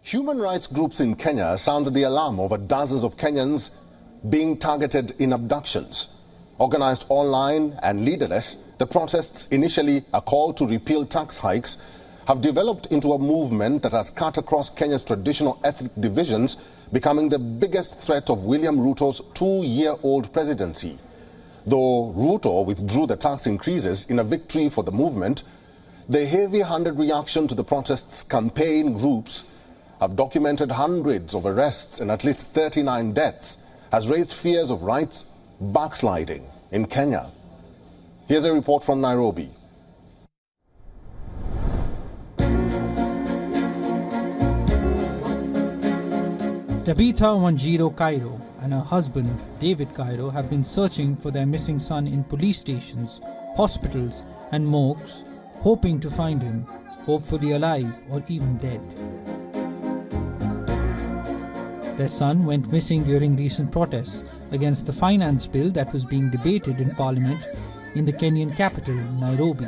Human rights groups in Kenya sounded the alarm over dozens of Kenyans being targeted in abductions. Organised online and leaderless, the protests, initially a call to repeal tax hikes, have developed into a movement that has cut across Kenya's traditional ethnic divisions, becoming the biggest threat of William Ruto's 2-year-old presidency. Though Ruto withdrew the tax increases in a victory for the movement, the heavy-handed reaction to the protests' campaign groups have documented hundreds of arrests and at least 39 deaths, has raised fears of rights backsliding in Kenya. Here's a report from Nairobi. Tabitha Wanjiro Cairo and her husband David Cairo have been searching for their missing son in police stations, hospitals and morgues, hoping to find him, hopefully alive or even dead. Their son went missing during recent protests against the finance bill that was being debated in Parliament in the Kenyan capital, Nairobi.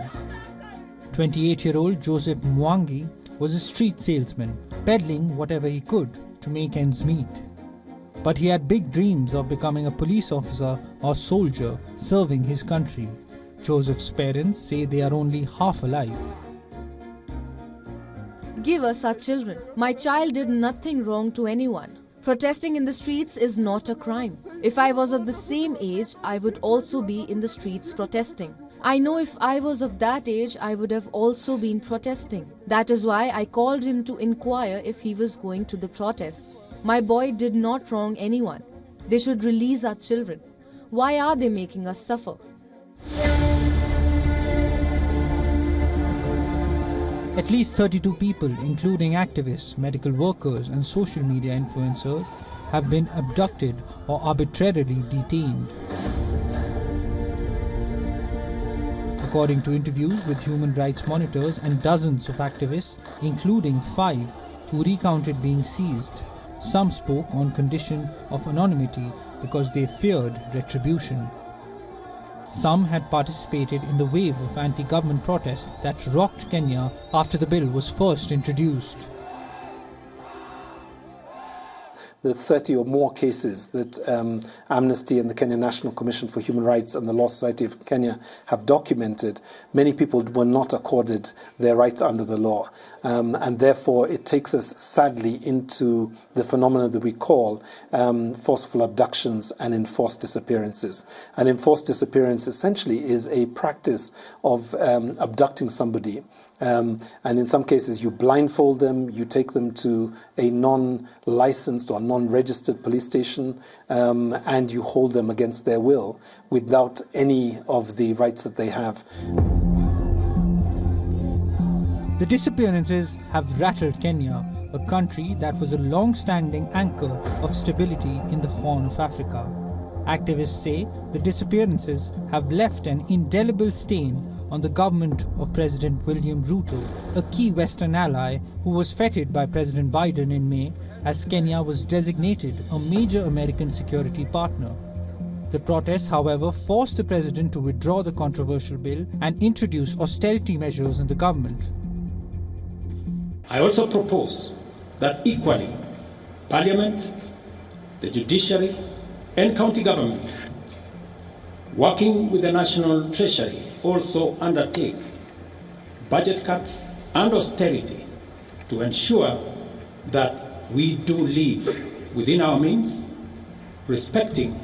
28-year-old Joseph Mwangi was a street salesman, peddling whatever he could to make ends meet. But he had big dreams of becoming a police officer or soldier serving his country. Joseph's parents say they are only half alive. Give us our children. My child did nothing wrong to anyone. Protesting in the streets is not a crime. If I was of the same age, I would also be in the streets protesting. I know if I was of that age, I would have also been protesting. That is why I called him to inquire if he was going to the protests. My boy did not wrong anyone. They should release our children. Why are they making us suffer? At least 32 people, including activists, medical workers and social media influencers, have been abducted or arbitrarily detained. According to interviews with human rights monitors and dozens of activists, including 5 who recounted being seized, some spoke on condition of anonymity because they feared retribution. Some had participated in the wave of anti-government protests that rocked Kenya after the bill was first introduced. The 30 or more cases that Amnesty and the Kenya National Commission for Human Rights and the Law Society of Kenya have documented, many people were not accorded their rights under the law. And therefore, it takes us sadly into the phenomenon that we call forceful abductions and enforced disappearances. An enforced disappearance essentially is a practice of abducting somebody. And in some cases, you blindfold them, you take them to a non-licensed or non-registered police station, and you hold them against their will without any of the rights that they have. The disappearances have rattled Kenya, a country that was a long-standing anchor of stability in the Horn of Africa. Activists say the disappearances have left an indelible stain on the government of President William Ruto, a key Western ally who was feted by President Biden in May as Kenya was designated a major American security partner. The protests, however, forced the president to withdraw the controversial bill and introduce austerity measures in the government. I also propose that equally, Parliament, the judiciary, and county governments, working with the National Treasury, also undertake budget cuts and austerity to ensure that we do live within our means, respecting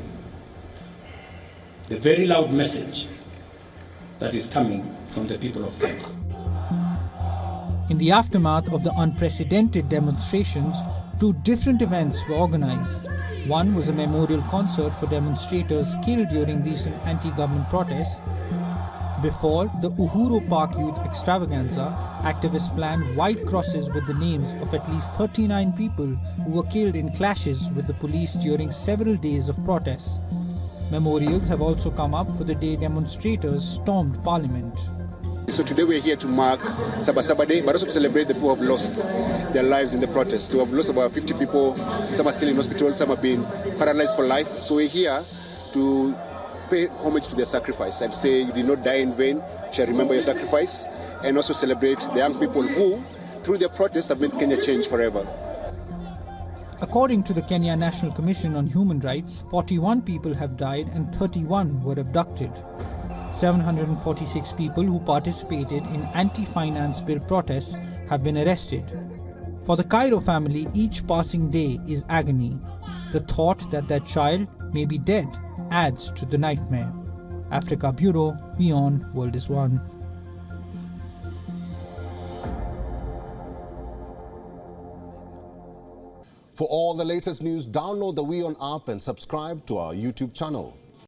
the very loud message that is coming from the people of Kenya. In the aftermath of the unprecedented demonstrations, 2 different events were organized. One was a memorial concert for demonstrators killed during recent anti-government protests. Before the Uhuru Park Youth Extravaganza, activists planned white crosses with the names of at least 39 people who were killed in clashes with the police during several days of protests. Memorials have also come up for the day demonstrators stormed Parliament. So today we're here to mark Sabasaba Day, but also to celebrate the people who have lost their lives in the protests. We have lost about 50 people, some are still in hospital, some have been paralyzed for life. So we're here to pay homage to their sacrifice and say you did not die in vain, you shall remember your sacrifice, and also celebrate the young people who, through their protests, have made Kenya change forever. According to the Kenya National Commission on Human Rights, 41 people have died and 31 were abducted. 746 people who participated in anti-finance bill protests have been arrested. For the Cairo family, each passing day is agony. The thought that their child may be dead adds to the nightmare. Africa Bureau, WION World is One. For all the latest news, download the WION app and subscribe to our YouTube channel.